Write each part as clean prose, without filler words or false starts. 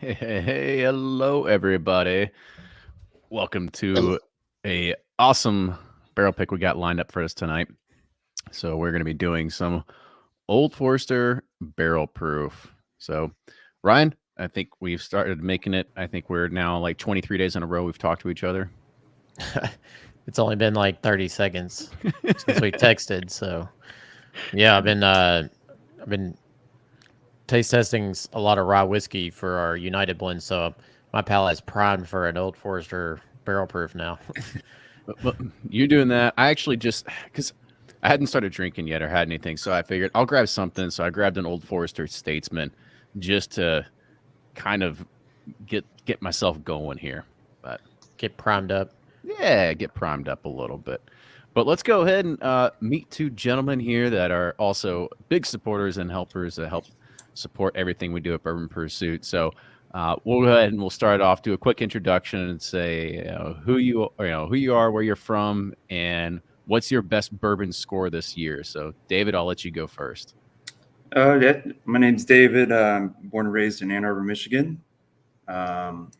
Hey, hello everybody. Welcome Hello. to a awesome barrel pick we got lined up for us tonight. So we're going to be doing some Old Forester barrel proof. So Ryan, I think we've started making it. I think we're now like 23 days in a row we've talked to each other. It's only been like 30 seconds since we texted, so yeah, I've been taste testing a lot of rye whiskey for our United blend, so my palate is primed for an Old Forester barrel proof now. Well, you doing that? I actually just because I hadn't started drinking yet or had anything, so I figured I'll grab something. So I grabbed an Old Forester Statesman just to kind of get myself going here. But Get primed up. yeah, get primed up a little bit. But let's go ahead and meet two gentlemen here that are also big supporters and helpers that help support everything we do at Bourbon Pursuit. So we'll go ahead and we'll start off, do a quick introduction and say who you are, where you're from, and what's your best bourbon score this year. So David, I'll let you go first. Yeah, my name's David. I'm born and raised in Ann Arbor, Michigan. Um,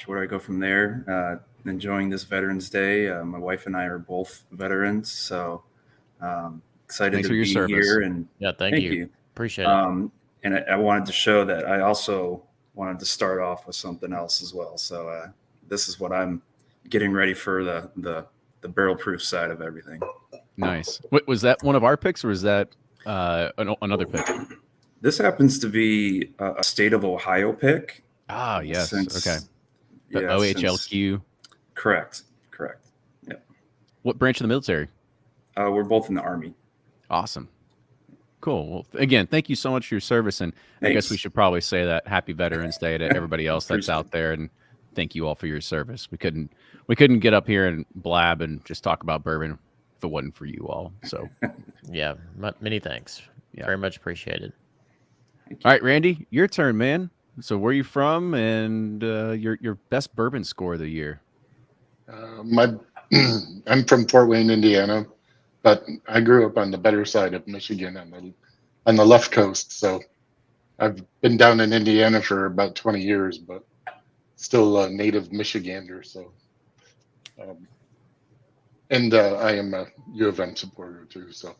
where do I go from there? Enjoying this Veterans Day. My wife and I are both veterans, so excited Thanks to for your be service. here. And Yeah, thank thank you. you. Appreciate it. And I wanted to show that I also wanted to start off with something else as well. So this is what I'm getting ready for the barrel proof side of everything. Nice. Was that one of our picks or was that another pick? This happens to be a state of Ohio pick. Ah, yes. Since Okay. The yeah, since OHLQ. correct. Yeah, What branch of the military? we're both in the Army. Awesome. Cool. Well, again, thank you so much for your service. And I guess we Thanks. should probably say that Happy Veterans Day to everybody else that's Appreciate out it. there. And thank you all for your service. We couldn't get up here and blab and just talk about bourbon if it wasn't for you all. So Yeah, many thanks. yeah. Very much appreciated. All right, Randy, your turn, man. So where are you from and your best bourbon score of the year? My I'm from Fort Wayne, Indiana, but I grew up on the better side of Michigan on the left coast. So I've been down in Indiana for about 20 years, but still a native Michigander. So um, and I am a U of M supporter too. So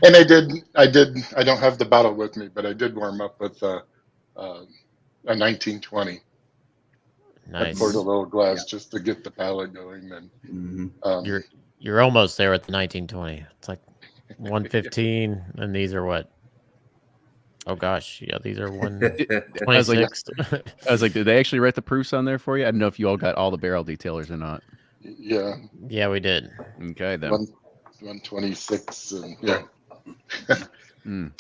and I don't have the bottle with me, but I did warm up with a 1920. I poured a Nice. little Yeah. glass just to get the palate going, and Hmm. You're you're almost there with the 1920. It's like 115, and these are what? Oh gosh, yeah, these are I was like, 126. did they actually write the proofs on there for you? I don't know if you all got all the barrel detailers or not. yeah, Yeah, we did. Okay, then. one 126, and yeah, Mm.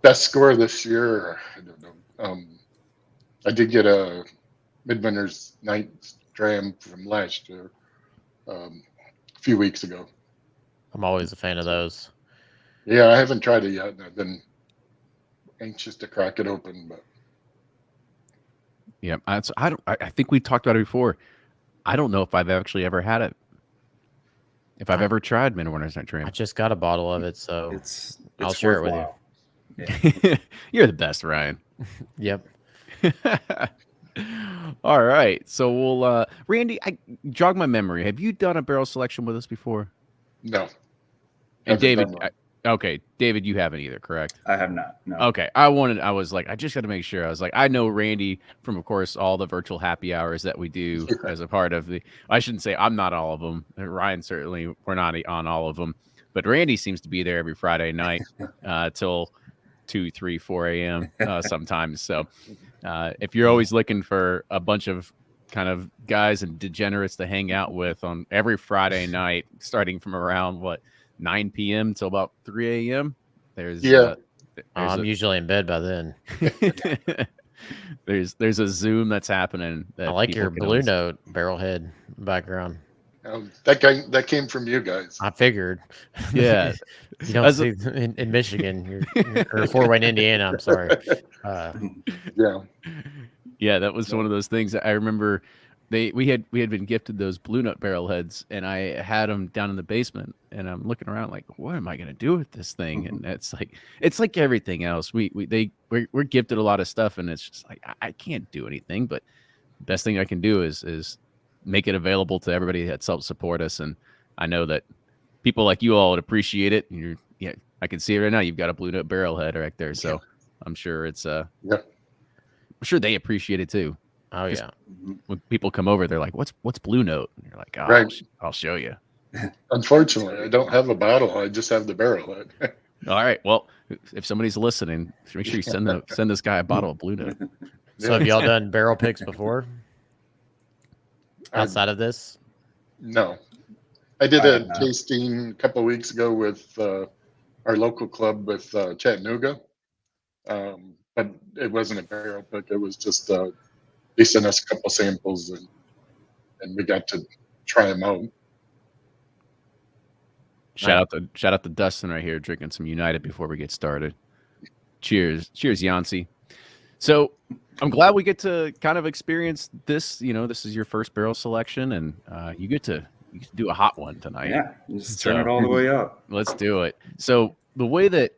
best score this year. I don't know. I did get a Midwinter's Night Dram from last year, a few weeks ago. I'm always a fan of So those. yeah, I haven't tried it yet, and I've been anxious to crack it open, but Yeah, I think we talked about it before. I don't know if I've actually ever had it. If I've I, ever tried Midwinter's Night I Dream. just got a bottle of it, so I'll It's share it with you. worthwhile. Yeah. You're the best, Ryan. Yep. All right. So we'll Randy, I jog my memory. Have you done a barrel selection with us before? no, And haven't David, done one. okay, David, you haven't either, correct? I have not. No. Okay. I was like, I just got to make sure. I was like, I know Randy from, of course, all the virtual happy hours that we do as a part of I shouldn't say I'm not all of them. Ryan, certainly, we're not on all of them. But Randy seems to be there every Friday night till 2, 3, 4 a.m. Sometimes. So if you're always looking for a bunch of kind of guys and degenerates to hang out with on every Friday night, starting from around 9 p.m. till about 3 a.m. There's Yeah, I'm usually in bed by then. there's a Zoom that's happening that I like people your can Blue always- Note background. that came from you guys. I figured. Yeah. You don't As see in Michigan or Fort Wayne, Indiana. I'm sorry. Yeah, Yeah, that was one of those things that I remember. We had been gifted those blue nut barrel heads, and I had them down in the basement. And I'm looking around like, what am I going to do with this thing? And it's like everything else. we're gifted a lot of stuff, and it's just like I can't do anything. But the best thing I can do is make it available to everybody that's helped support us. And I know that people like you all would appreciate it. And yeah, I can see it right now. You've got a Blue Note barrel head right there, so I'm sure it's Yeah. I'm sure they appreciate it too. Oh Just- yeah. When people come over, they're like, "What's Blue Note?" And you're like, "Oh, Right. I'll show you." Unfortunately, I don't have a bottle. I just have the barrel head. All right. Well, if somebody's listening, make sure you send this guy a bottle of Blue Note. So have y'all done barrel picks before? Outside of this? No. I did I a have not. tasting a couple of weeks ago with our local club with Chattanooga. But it wasn't a barrel pick. It was just they sent us a couple samples and we got to try them out. Shout out to Dustin right here drinking some United before we get started. Cheers, Yancey. So I'm glad we get to kind of experience this. You know, this is your first barrel selection, and you get to do a hot one tonight. Yeah, just turn it all the way up. Let's do it. So the way that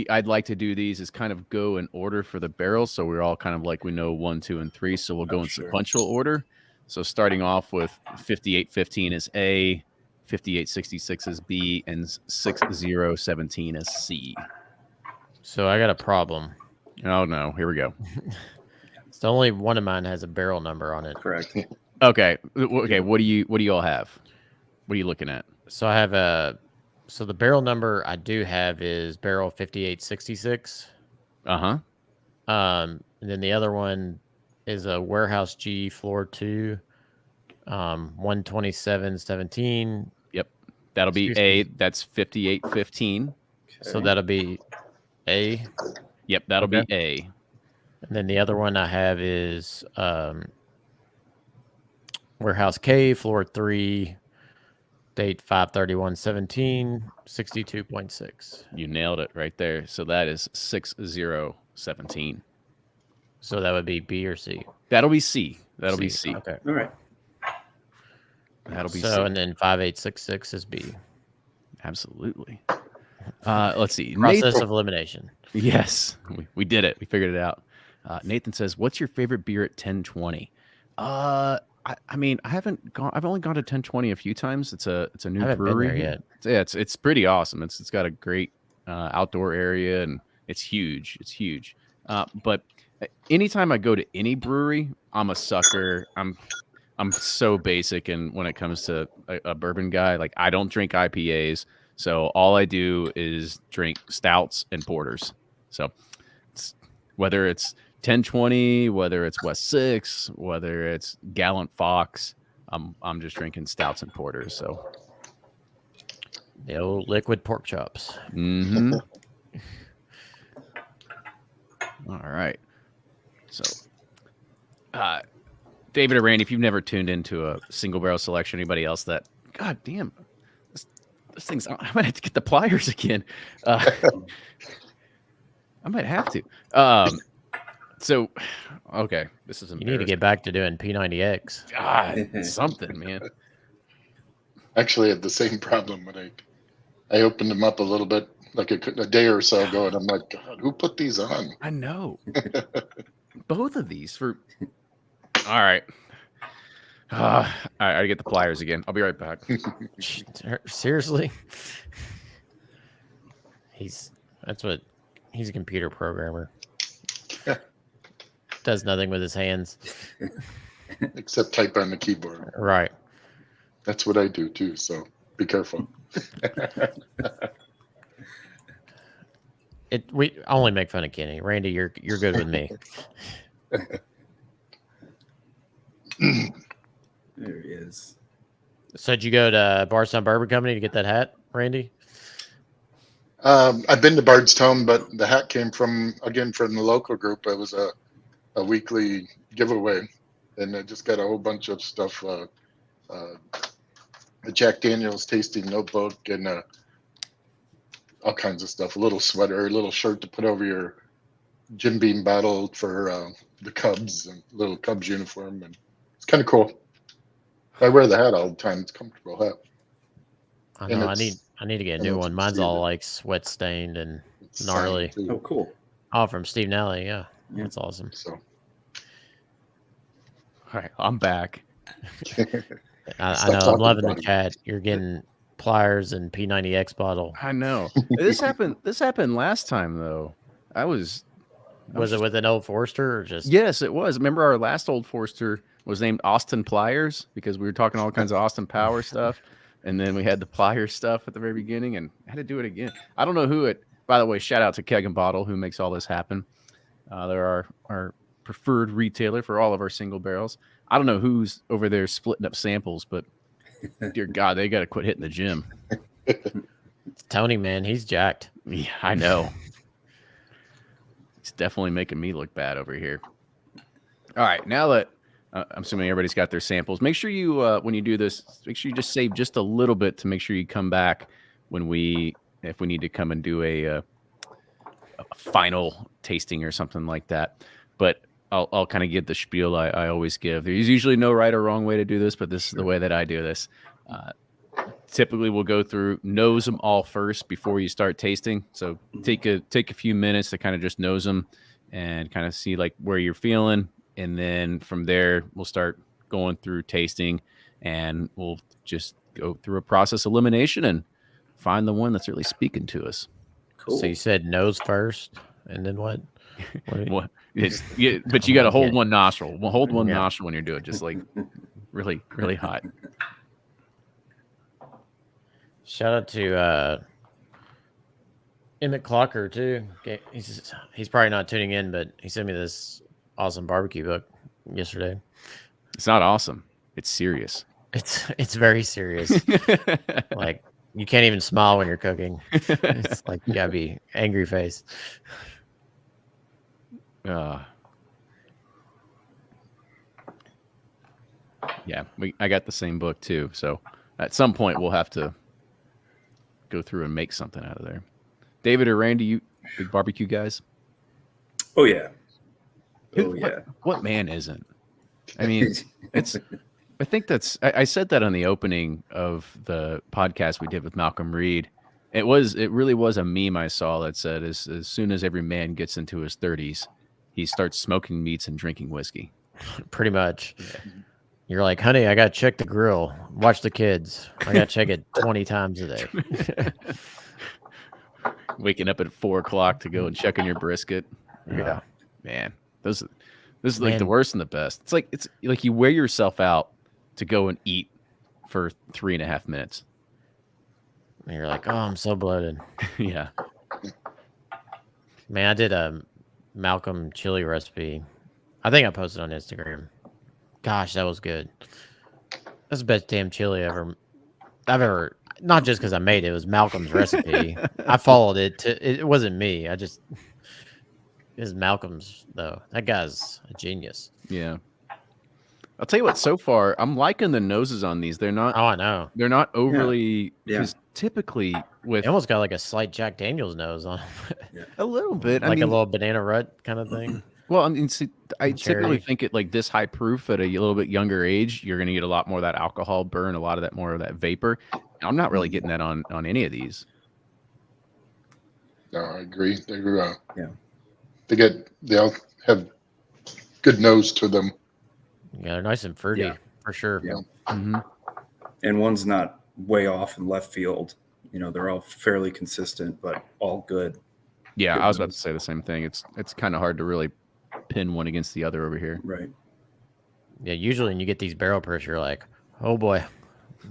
I'd like to do these is kind of go in order for the barrels, so we're all kind of like we know 1, 2, and 3. So we'll go in Sure. sequential order. So starting off with 5815 is A, 5866 is B, and 6017 is C. So I got a problem. Oh no, here we go. It's only one of mine has a barrel number on it. Correct. Okay, what do you all have? What are you looking at? So I have so the barrel number I do have is barrel 5866. Uh-huh. And then the other one is a Warehouse G Floor 2, 12717. Yep. That'll be Excuse A. That's 5815. So that'll be A. Yep, that'll Okay. be A. And then the other one I have is Warehouse K Floor 3, date 5/31/17, 62.6. You nailed it right there. So that is 6017. So that would be B or C. That'll be C. That'll be C. Okay. All right. That'll be So C. and then 5866 is B. Absolutely. Let's see. Process Nathan, of elimination. yes, we did it. We figured it out. Nathan says, "What's your favorite beer at 1020?" I mean, I've only gone to 1020 a few times. It's a new I haven't been brewery there here. yet. It's pretty awesome. It's got a great outdoor area and it's huge. It's huge. But anytime I go to any brewery, I'm a sucker. I'm so basic, and when it comes to a bourbon guy, like I don't drink IPAs, so all I do is drink stouts and porters. So whether it's 1020, whether it's West 6, whether it's Gallant Fox, I'm just drinking stouts and porters. So The old liquid pork chops. mm-hmm. All right. So David or Randy, if you've never tuned into a single barrel selection, anybody else that, God damn, this thing's, I might have to get the pliers again. I might have to. So, okay, this is You need to get back to doing P90X. God, something, man. Actually, I had the same problem when I opened them up a little bit, like a day or so ago, and I'm like, God, who put these on? I know. Both of these for. All right. All right, I gotta get the pliers again. I'll be right back. Seriously? He's a computer programmer. Does nothing with his hands. Except type on the keyboard. Right. That's what I do too, so be careful. We only make fun of Kenny. Randy, you're good with me. There he is. So did you go to Bardstown Bourbon Company to get that hat, Randy? I've been to Bardstown, but the hat came from the local group. It was a weekly giveaway, and I just got a whole bunch of stuff. A Jack Daniel's tasting notebook and all kinds of stuff. A little sweater, a little shirt to put over your Jim Beam bottle for the Cubs, and little Cubs uniform, and it's kind of cool. I wear the hat all the time. It's a comfortable hat. I And know. I it's- need to get a new one. Mine's all like sweat stained and It's gnarly. signed, too. Oh, cool. Oh, from Steve Nally. Yeah, Yeah. that's awesome. So All right, I'm back. I Stop know. I'm talking loving the about him. chat. You're getting pliers and P90X bottle. I know. This happened last time though. I was Was it just, with an old Forester or just? yes, it was. Remember our last old Forster was named Austin Pliers because we were talking all kinds of Austin Power stuff, and then we had the pliers stuff at the very beginning, and I had to do it again. I don't know who it. By the way, shout out to Keg and Bottle who makes all this happen. They're our preferred retailer for all of our single barrels. I don't know who's over there splitting up samples, but dear God, they got to quit hitting the gym. It's Tony, man, he's jacked. Yeah, I know. It's definitely making me look bad over here. All right, now that I'm assuming everybody's got their samples, make sure you, when you do this, make sure you just save just a little bit to make sure you come back if we need to come and do a final tasting or something like that. But I'll kind of give the spiel I always give. There's usually no right or wrong way to do this, but this is the way that I do this. Typically, we'll go through nose them all first before you start tasting. So take a few minutes to kind of just nose them and kind of see like where you're feeling, and then from there we'll start going through tasting, and we'll just go through a process elimination and find the one that's really speaking to us. Cool. So you said nose first, and then what? What? Yeah, but you got to hold Okay. one nostril. Well, hold one Yeah. nostril when you're doing it, just like really, really hot. Shout out to Emmett Clocker too. Okay, he's probably not tuning in, but he sent me this awesome barbecue book yesterday. It's not awesome. It's serious. It's very serious. Like you can't even smile when you're cooking. It's like you gotta be angry face. Yeah, I got the same book too. So at some point we'll have to go through and make something out of there. David or Randy, you big barbecue guys? Oh yeah. Who- Oh yeah. What man isn't? I mean, it's. I think that's. I said that on the opening of the podcast we did with Malcolm Reed. It really was a meme I saw that said, as soon as every man gets into his 30s, he starts smoking meats and drinking whiskey. Pretty much. You're like, honey, I gotta check the grill. Watch the kids. I gotta check it 20 times a day. Waking up at 4:00 to go and check on your brisket. Yeah. Man, this is like the Man. worst and the best. It's like you wear yourself out to go and eat for 3.5 minutes. And you're like, oh, I'm so bloated. Yeah. Man, I did a Malcolm chili recipe. I think I posted on Instagram. Gosh, that was good. That's the best damn chili I've ever. Not just because I made it. It was Malcolm's recipe. I followed it. It wasn't me. It was Malcolm's though. That guy's a genius. Yeah. I'll tell you what, so far I'm liking the noses on these. They're not Oh, I know. they're not overly Yeah. because typically with It almost got like a slight Jack Daniels nose on it. a little bit. Like a little banana rut kind of thing. Well, I mean, see, I typically Cherry. think it like this high proof at a little bit younger age, you're going to get a lot more of that alcohol burn, a lot of that more of that vapor. I'm not really getting that on any of these. No, I agree. Yeah. They all have good nose to them. Yeah, they're nice and fruity Yeah. for sure. Yeah. Mm-hmm. And one's not way off in left field. You know, they're all fairly consistent, but all good. Yeah, Good I was about to nose. say the same thing. It's kind of hard to really pin one against the other over here. Right. Yeah, usually when you get these barrel purrs, you're like, oh boy,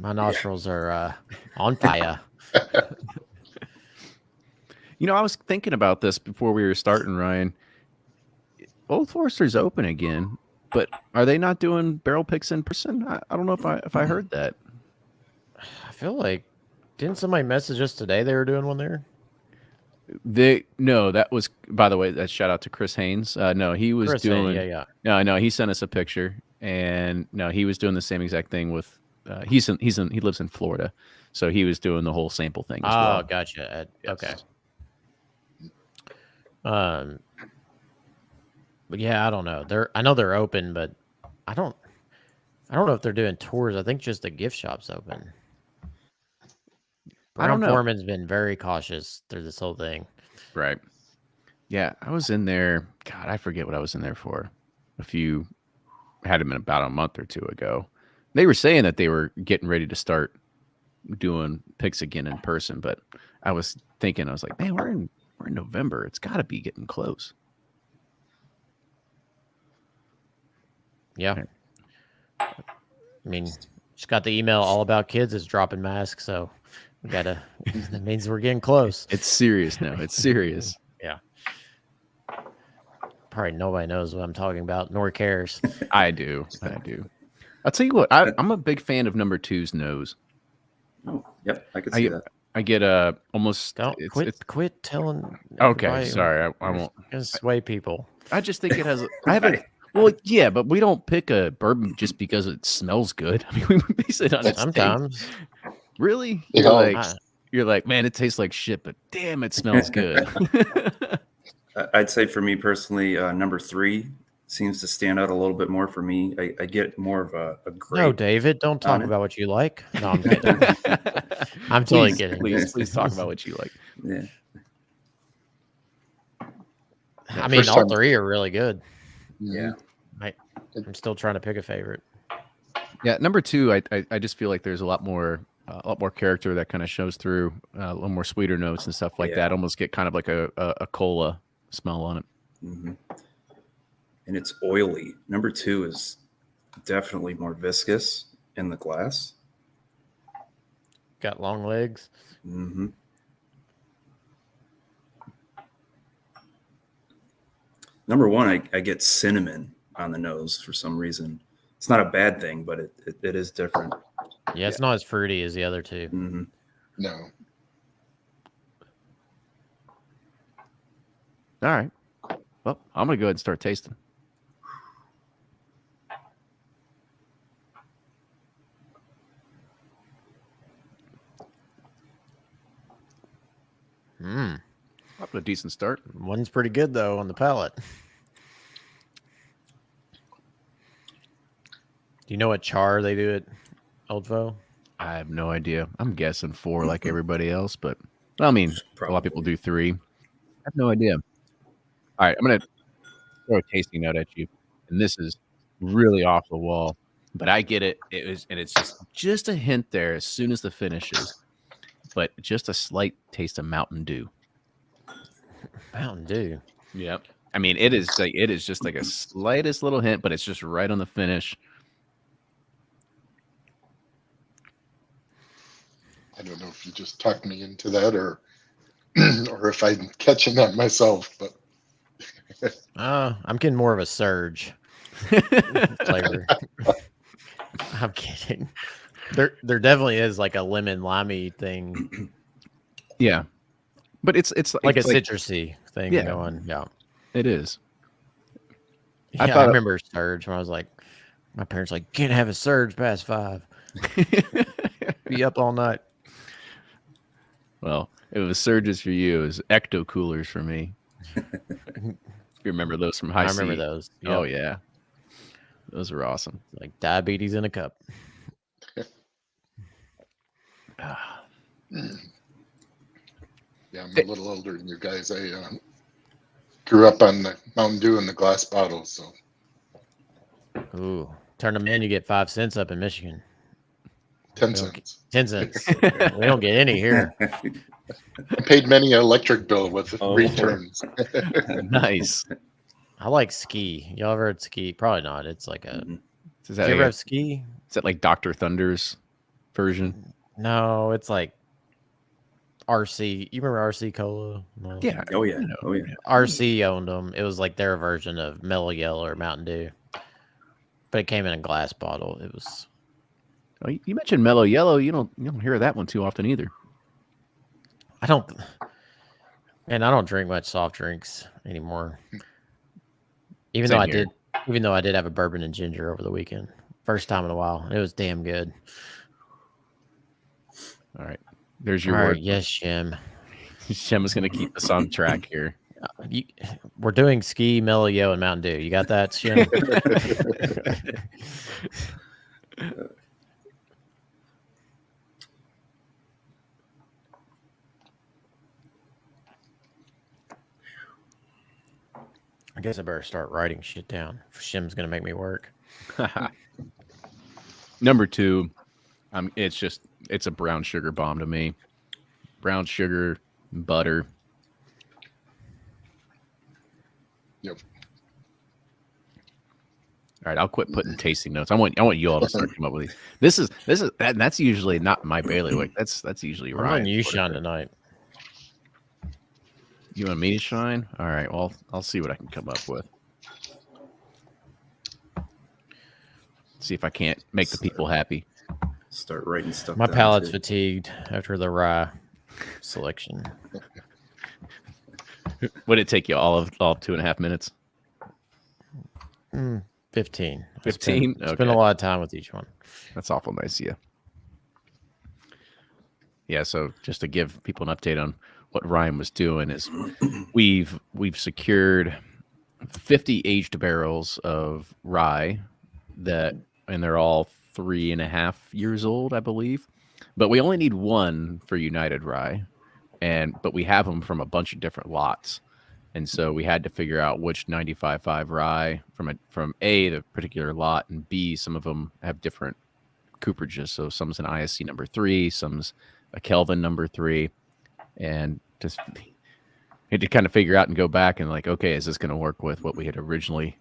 my nostrils are on fire. You know, I was thinking about this before we were starting, Ryan. Old Forester's open again, but are they not doing barrel picks in person? I don't know if I heard that. I feel like, didn't somebody message us today they were doing one there? No, that was, by the way, that shout out to Chris Haynes. No, he was Chris doing. Haynes, yeah. No, he sent us a picture, and no, he was doing the same exact thing with. He lives in Florida, so he was doing the whole sample thing as Oh, well. gotcha. Yes. Okay. But yeah, I don't know. I know they're open, but I don't know if they're doing tours. I think just the gift shop's open. I don't Brown know. Foreman's been very cautious through this whole thing. Right. Yeah, I was in there. God, I forget what I was in there for. Had been about a month or two ago. They were saying that they were getting ready to start doing picks again in person, but I was thinking, I was like, man, we're in November. It's got to be getting close. Yeah. I mean, just got the email all about kids is dropping masks, so we gotta. That means we're getting close. It's serious now. It's serious. Yeah. Probably nobody knows what I'm talking about, nor cares. I do. I'll tell you what. I'm a big fan of number 2's nose. Oh, yep, I could see that. I get almost. Don't quit telling. Okay, sorry. I won't. Gonna sway people. I just think it has. I haven't. Well, yeah, but we don't pick a bourbon just because it smells good. I mean, we base it on its Sometimes. taste. Really? It You're like, man, it tastes like shit, but damn, it smells good. I'd say for me personally, number 3 seems to stand out a little bit more for me. I get more of a grape. No, David, don't talk it. about what you like. No, I'm kidding. I'm totally kidding. Please talk about what you like. Yeah. I mean, all three are really good. Yeah. I'm still trying to pick a favorite. Yeah, number 2, I just feel like there's a lot more character that kind of shows through, a little more sweeter notes and stuff like that. Almost get kind of like a cola smell on it. Mm-hmm. And it's oily. Number 2 is definitely more viscous in the glass. Got long legs. Mm-hmm. Number 1, I get cinnamon on the nose for some reason. It's not a bad thing, but it is different. Yeah, it's not as fruity as the other two. Mm-hmm. No. All right. Well, I'm going to go ahead and start tasting. Up to a decent start. One's pretty good, though, on the palate. Do you know what char they do at Old Foe? I have no idea. I'm guessing 4 like everybody else, but I mean, a lot of people do 3. I have no idea. All right, I'm going to throw a tasting note at you, and this is really off the wall, but I get it. It's just a hint there as soon as the finishes, but just a slight taste of Mountain Dew. Mountain Dew. Yep. I mean, it is just like a slightest little hint, but it's just right on the finish. I don't know if you just talked me into that or if I'm catching that myself, but I'm getting more of a surge flavor. I'm kidding. There definitely is like a lemon limey thing. Yeah. But it's like a citrusy thing going. Yeah. It is. Yeah, I remember surge when I was like, my parents like, can't have a surge past 5. Be up all night. Well, it was surges for you. It was ecto coolers for me. You remember those from high C? I remember those. Yep. Oh, yeah. Those were awesome. Like diabetes in a cup. Yeah, I'm a little older than you guys. I grew up on the Mountain Dew in the glass bottle, so. Ooh, turn them in, you get 5 cents up in Michigan. 10 cents. 10 cents. We don't get any here. I paid many an electric bill with returns. Nice. I like ski. Y'all ever had ski? Probably not. It's like a. Is Did you ever have ski? Is that like Dr. Thunder's version? No, it's like RC. You remember RC Cola? No. Yeah. Oh yeah. Oh yeah. RC owned them. It was like their version of Mellow Yellow or Mountain Dew, but it came in a glass bottle. It was. Oh, you mentioned Mellow Yellow. You don't hear that one too often either. I don't drink much soft drinks anymore. Even though I did have a bourbon and ginger over the weekend. First time in a while. It was damn good. All right. There's your word. Yes, Shem. Shem is going to keep us on track here. We're doing ski, Mellow Yellow, and Mountain Dew. You got that, Shem? I guess I better start writing shit down. Shim's gonna make me work. Number 2, it's a brown sugar bomb to me. Brown sugar, butter. Yep. All right, I'll quit putting tasting notes. I want you all to start coming up with these. This is that's usually not my bailiwick. That's usually I'm Ryan's. letting you work. shine tonight. You want me to shine? All right. Well, I'll see what I can come up with. See if I can't make the people happy. Start writing stuff. My down, palate's too. fatigued after the rye selection. Would it take you all 2.5 minutes? 15. 15? Spend Okay. a lot of time with each one. That's awful nice of you. Yeah, so just to give people an update on what Ryan was doing is we've secured 50 aged barrels of rye and they're all 3.5 years old, I believe. But we only need one for United Rye, but we have them from a bunch of different lots. And so we had to figure out which 95.5 rye from A, the particular lot, and B, some of them have different cooperages. So some's an ISC number 3, some's a Kelvin number 3, and just had to kind of figure out and go back and like, okay, is this going to work with what we had originally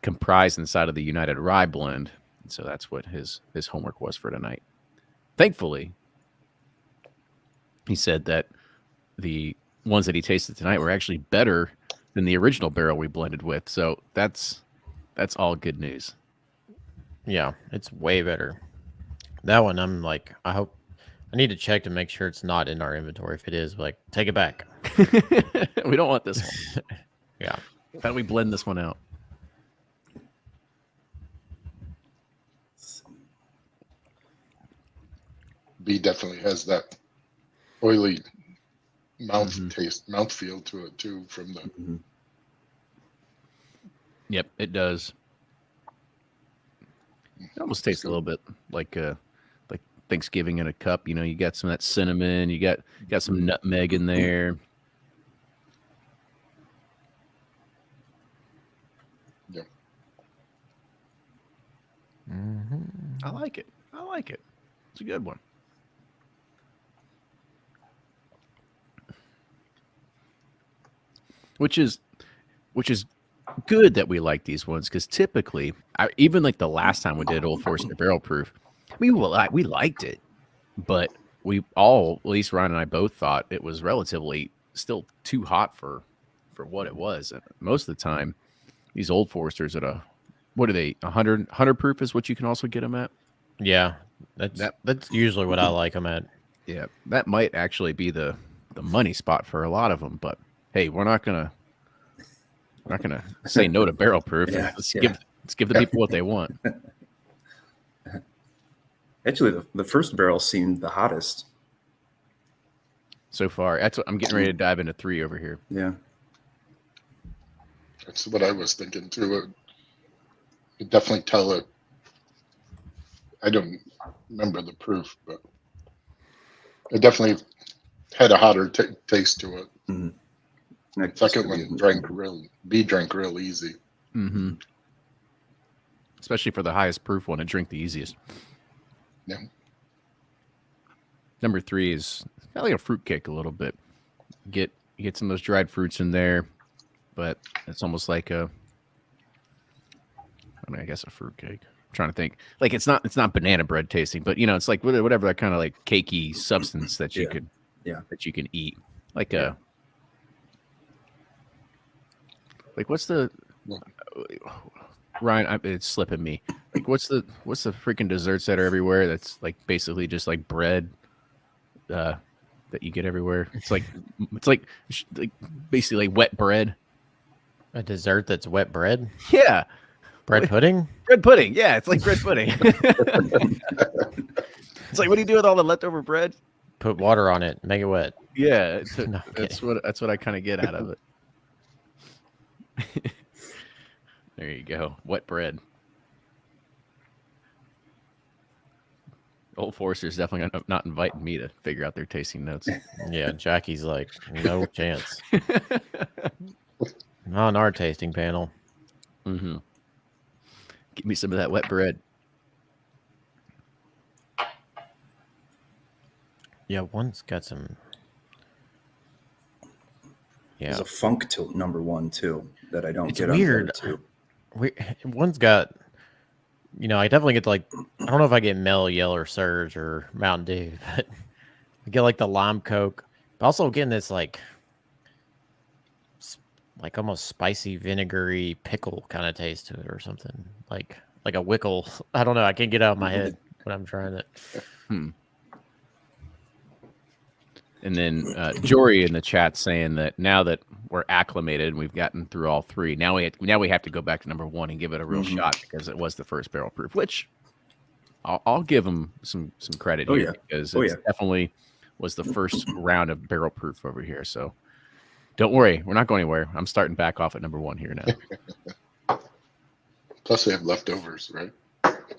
comprised inside of the United Rye blend? And so that's what his homework was for tonight. Thankfully, he said that the ones that he tasted tonight were actually better than the original barrel we blended with. So that's all good news. Yeah, it's way better. That one, I'm like, I need to check to make sure it's not in our inventory. If it is, like, take it back. We don't want this one. Yeah. How do we blend this one out? B definitely has that oily mouth Mhm. taste, mouth feel to it too. From the Mhm. Yep, it does. It almost tastes a little bit like Thanksgiving in a cup. You know, you got some of that cinnamon, you got some nutmeg in there. yeah, I like it. It's a good one. Which is good that we like these ones, because typically, even like the last time we did Old Forester Barrel Proof, we liked it, but we all, at least Ryan and I both, thought it was relatively still too hot for what it was. And most of the time, these Old Foresters at what are they, 100 proof is what you can also get them at. Yeah. That's usually what I like them at. Yeah, that might actually be the money spot for a lot of them. But hey, we're not gonna say no to barrel proof. Yeah, Let's yeah. give the people what they want. Actually, the first barrel seemed the hottest. So far, that's what I'm getting ready to dive into 3 over here. Yeah. that's what I was thinking too. It definitely tell it. I don't remember the proof, but it definitely had a hotter taste to it. Mhm. Second one drank real easy. Mm-hmm. Especially for the highest proof one, to drink the easiest. Yeah. Number 3 is kind of like a fruitcake a little bit. You get some of those dried fruits in there, but it's almost like I guess a fruitcake. I'm trying to think. Like it's not banana bread tasting, but it's like whatever that kind of like cakey substance that you that you can eat. Like like what's the Ryan? It's slipping me. Like what's the freaking desserts that are everywhere? That's like basically just like bread that you get everywhere. It's like basically like wet bread. A dessert that's wet bread? Yeah. Bread pudding? Bread pudding. Yeah, it's like bread pudding. It's like, what do you do with all the leftover bread? Put water on it, make it wet. Yeah, No, that's what I kind of get out of it. There you go. Wet bread. Old Forester's definitely not inviting me to figure out their tasting notes. Yeah, Jackie's like, no chance. on our tasting panel. Mm-hmm. Give me some of that wet bread. Yeah, one's got some. Yeah, There's a funk to number one too that I don't it's get weird. on the other two. One's got. I definitely get like. I don't know if I get Mellow Yellow or Surge or Mountain Dew, but I get like the lime Coke. But also getting this like almost spicy, vinegary pickle kind of taste to it or something. Like a Wickle. I don't know. I can't get out of my head when I'm trying it. And then Jory in the chat saying that now that we're acclimated and we've gotten through all three, now we have to go back to number one and give it a real shot because it was the first barrel proof, which I'll give them some credit here because it definitely was the first round of barrel proof over here. So don't worry, we're not going anywhere. I'm starting back off at number one here now. Plus, we have leftovers, right?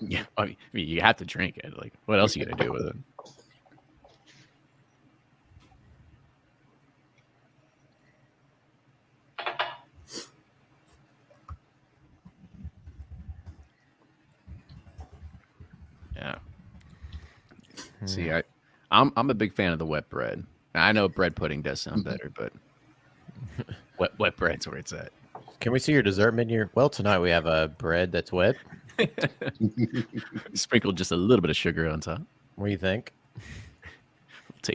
Yeah, I mean, you have to drink it. Like, what else are you gonna do with it? Yeah. See, I'm a big fan of the wet bread. I know bread pudding does sound better, but wet bread's where it's at. Can we see your dessert menu? Well, tonight we have a bread that's wet. Sprinkle just a little bit of sugar on top. What do you think? We'll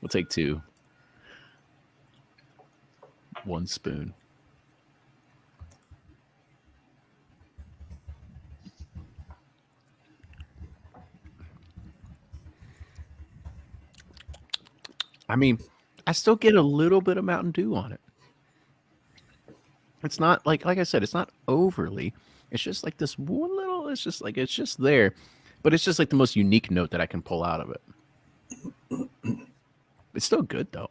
take two. 1 spoon. I mean, I still get a little bit of Mountain Dew on it. It's not like I said, it's not overly. It's just like this one little. It's just there, but it's just like the most unique note that I can pull out of it. It's still good though.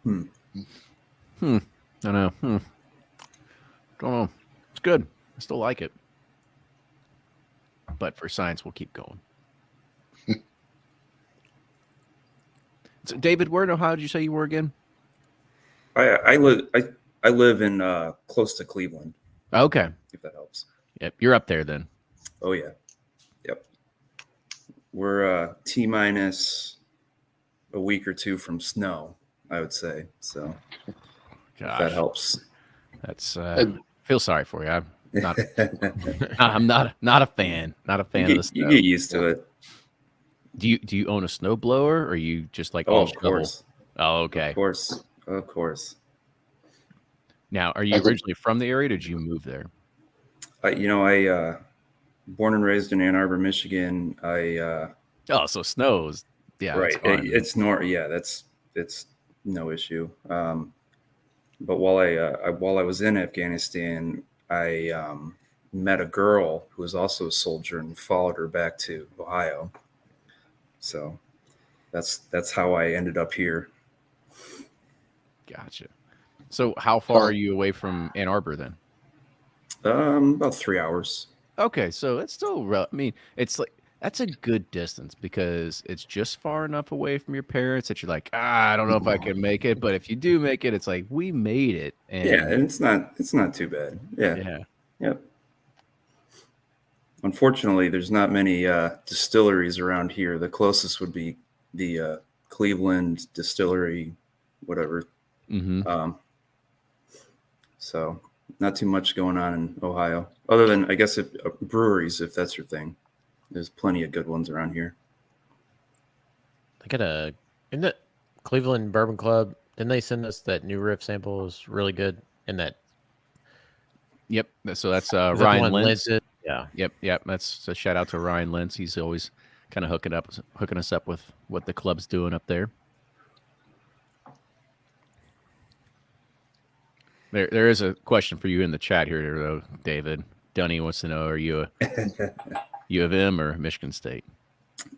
I don't know. Don't know. It's good. I still like it. But for science, we'll keep going. So, David, where in Ohio did you say you were again? I live in close to Cleveland. Okay. If that helps. Yep, you're up there then. Oh yeah. Yep. We're T-minus a week or two from snow, I would say. So if that helps. That's feel sorry for you. I'm not a fan. Not a fan of the snow. You get used to it. Do you own a snow blower or are you just like of course. Oh, okay. Of course. Now, are you originally from the area or did you move there? I born and raised in Ann Arbor, Michigan. So snows. Yeah, right. It's no issue. But while I was in Afghanistan, I met a girl who was also a soldier and followed her back to Ohio. So that's how I ended up here. Gotcha. So how far are you away from Ann Arbor then? About 3 hours. Okay, so that's still I mean, it's like that's a good distance because it's just far enough away from your parents that you're like, I don't know if I can make it, but if you do make it, it's like we made it. And and it's not too bad. Yeah. Yep. Unfortunately, there's not many distilleries around here. The closest would be the Cleveland distillery, whatever. Mm-hmm. So not too much going on in Ohio, other than I guess breweries, if that's your thing. There's plenty of good ones around here. I got in the Cleveland Bourbon Club. Didn't they send us that new riff sample? It was really good. And that. Yep. So that's Ryan Lentz. Yeah. Yep. That's a shout out to Ryan Lentz. He's always kind of hooking us up with what the club's doing up there. There is a question for you in the chat here, though, David. Dunny wants to know: are you a U of M or Michigan State?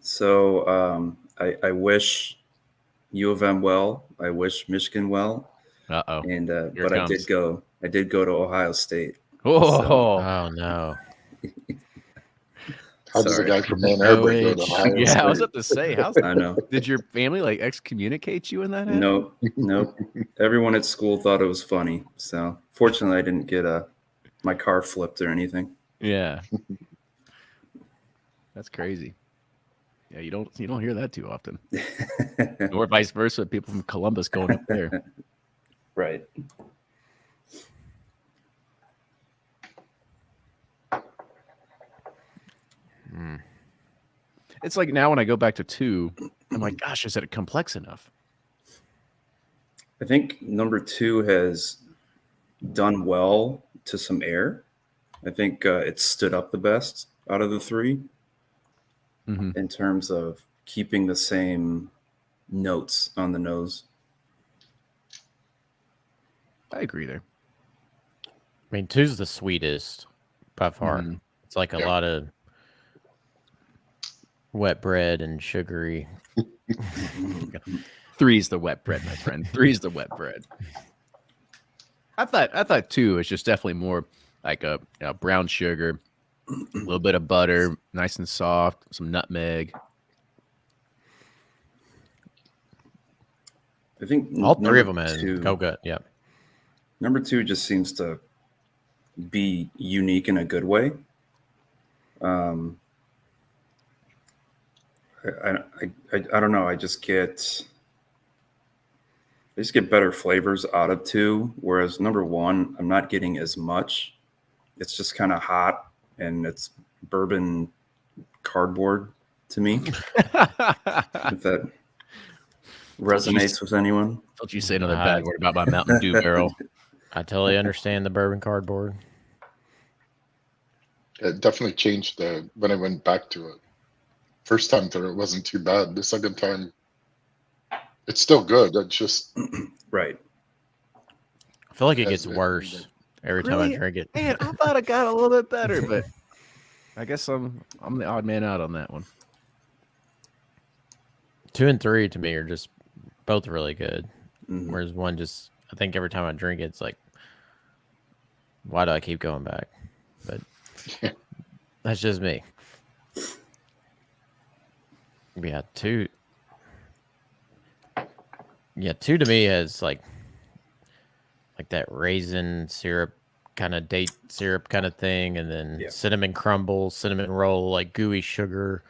So I wish U of M well. I wish Michigan well. And but I did go to Ohio State. Oh, oh no! How does a Sorry. guy from Ann No Arbor go age. to Ohio Yeah, I was State? about to say, how's I know. did your family like excommunicate you in that? Nope. Everyone at school thought it was funny. So fortunately, I didn't get my car flipped or anything. Yeah, that's crazy. Yeah, you don't hear that too often, or vice versa. People from Columbus going up there. Right. It's like now when I go back to 2, I'm like, gosh, is it complex enough? I think number 2 has done well to some air. I think it stood up the best out of the 3 in terms of keeping the same notes on the nose. I agree there. I mean, 2's the sweetest by far. It's like a lot of wet bread and sugary. 3's the wet bread, my friend. 3's the wet bread. I thought 2 is just definitely more like a brown sugar, a little bit of butter, nice and soft, some nutmeg. I think all 3 of them number had 2 coconut. Yeah. Number 2 just seems to be unique in a good way. I don't know. I just get better flavors out of 2, whereas number 1, I'm not getting as much. It's just kind of hot, and it's bourbon cardboard to me. If that resonates with anyone. Don't you say another bad word about my Mountain Dew barrel. I totally understand the bourbon cardboard. It definitely changed when I went back to it. First time through, it wasn't too bad. The second time, it's still good. It's just right. I feel like it gets worse every time I drink it. Man, I thought it got a little bit better, but I guess I'm the odd man out on that one. 2 and 3 to me are just both really good. Whereas 1 just, I think every time I drink it, it's like, why do I keep going back? But that's just me. Yeah, 2. Yeah, 2 to me has like that raisin syrup kind of date syrup kind of thing, and then cinnamon crumble, cinnamon roll, like gooey sugar,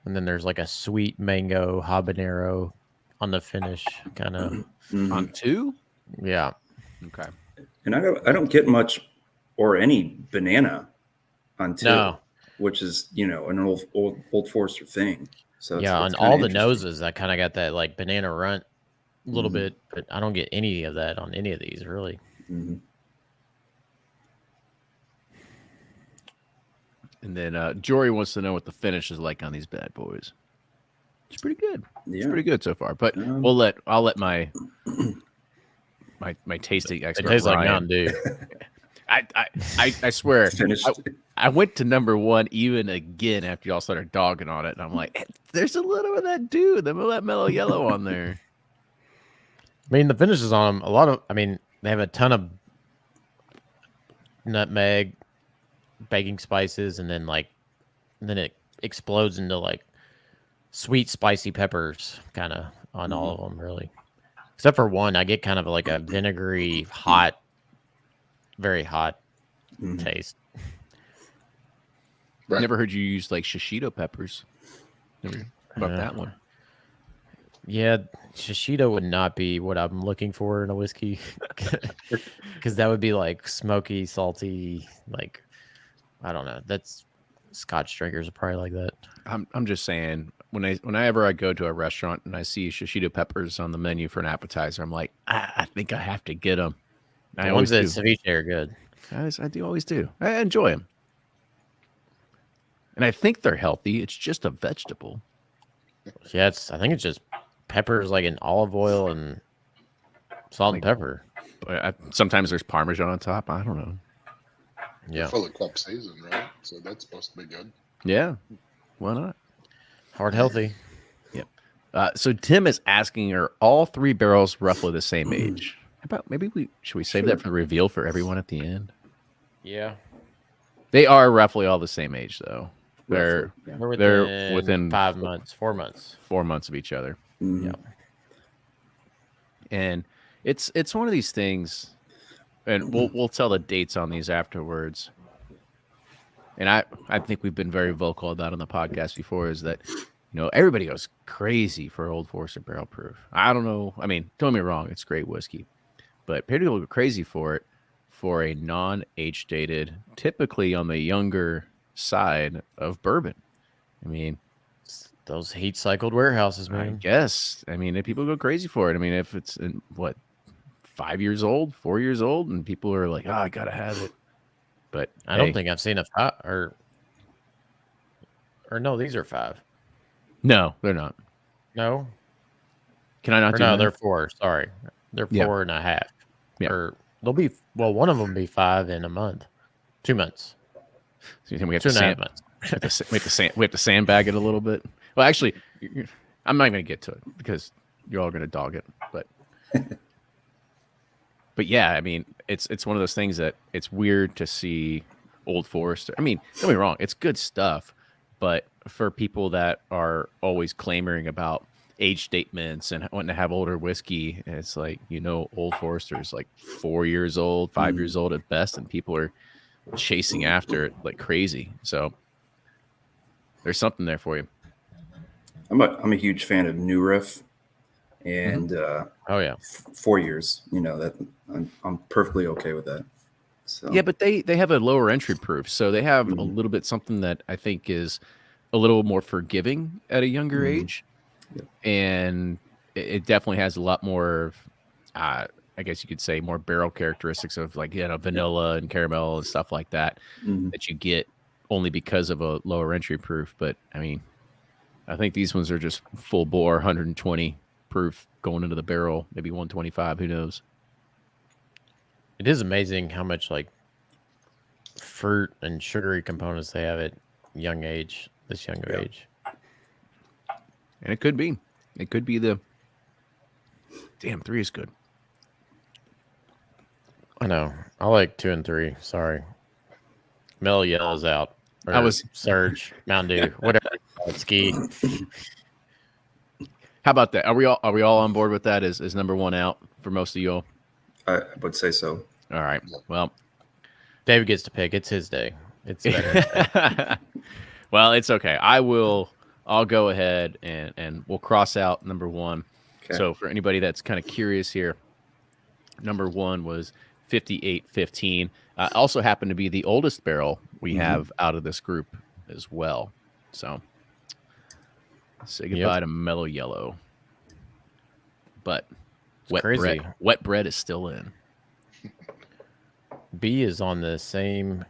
and then there's like a sweet mango habanero on the finish, kind of. On 2? Yeah. Okay. And I don't get much or any banana on 2, which is an old Forester thing. So on all the noses, I kind of got that like banana runt a little bit, but I don't get any of that on any of these really. And then Jory wants to know what the finish is like on these bad boys. It's pretty good. It's pretty good so far. But I'll let my tasting expert. It tastes like Ryan. Mountain Dew. I swear. Finished. I went to number 1 even again after y'all started dogging on it, and I'm like, there's a little of that dew, that mellow yellow on there. I mean, the finishes on them, they have a ton of nutmeg, baking spices, and then it explodes into like sweet, spicy peppers kind of on all of them, really. Except for 1, I get kind of like a vinegary, hot, very hot taste. Right. Never heard you use like shishito peppers. Never about that one. Yeah, shishito would not be what I'm looking for in a whiskey, because that would be like smoky, salty. Like, I don't know. That's Scotch drinkers are probably like that. I'm just saying, whenever I go to a restaurant and I see shishito peppers on the menu for an appetizer, I'm like, I think I have to get them. The ones at ceviche are good. I always do. I enjoy them. And I think they're healthy. It's just a vegetable. Yeah, I think it's just peppers, like in olive oil and salt and pepper. But sometimes there's Parmesan on top. I don't know. Yeah. Full of capsaicin, right? So that's supposed to be good. Yeah. Why not? Heart healthy. Yep. So Tim is asking, are all 3 barrels roughly the same age? How about should we save that for the reveal for everyone at the end? Yeah. They are roughly all the same age, though. They're Yeah. We're They're within 5 months, 4 months. 4 months of each other. Mhm. Yeah. And it's one of these things, and we'll tell the dates on these afterwards. And I think we've been very vocal about on the podcast before, is that everybody goes crazy for Old Forester Barrel Proof. I don't know. I mean, don't get me wrong, it's great whiskey, but people go crazy for it for a non-age dated, typically on the younger side of bourbon. I mean, Those heat cycled warehouses, I man. guess. I mean, if people go crazy for it. I mean, if it's in, 5 years old, 4 years old, and people are like, "Oh, I gotta have it," but I don't think I've seen a 5 or no, these are 5. No, they're not. No, Can I not or do no, math? they're 4. Sorry, they're Yeah. 4.5. Yeah. Or they'll be one of them will be 5 in a month, 2 months, So you think we have 2 to and a half sand, months. we have to sandbag it a little bit? Well, actually, I'm not going to get to it because you're all going to dog it. But yeah, I mean, it's one of those things that it's weird to see Old Forester. I mean, don't get me wrong, it's good stuff, but for people that are always clamoring about age statements and wanting to have older whiskey, it's like, Old Forester is like 4 years old, 5 years old at best, and people are chasing after it like crazy. So there's something there for you. I'm a huge fan of New Riff, and Oh yeah, 4 years. That I'm perfectly okay with that. So Yeah, but they have a lower entry proof, so they have a Mhm. little bit something that I think is a little more forgiving at a younger Mhm. age, Yep. and it definitely has a lot more, I guess you could say, more barrel characteristics of like vanilla and caramel and stuff like that Mhm. that you get only because of a lower entry proof. But I mean, I think these ones are just full bore 120 proof going into the barrel, maybe 125. Who knows? it is amazing how much like fruit and sugary components they have at this younger Yeah. age. And it could be. It could be the. Damn, 3 is good. I know. I like 2 and 3. Sorry, Mellow Yellow's out. Or I was- Surge, Mountain Dew, whatever. Ski. How about that? Are we all on board with that? Is number 1 out for most of you all? I would say so. All right. Well, David gets to pick. It's his day. It's Veterans Day. well, it's okay. I'll go ahead and we'll cross out number 1. Okay. So for anybody that's kind of curious here, number 1 was 5815. Also happened to be the oldest barrel we have out of this group as well. So say goodbye to Mellow Yellow. But crazy. Wet bread is still in. B is on the same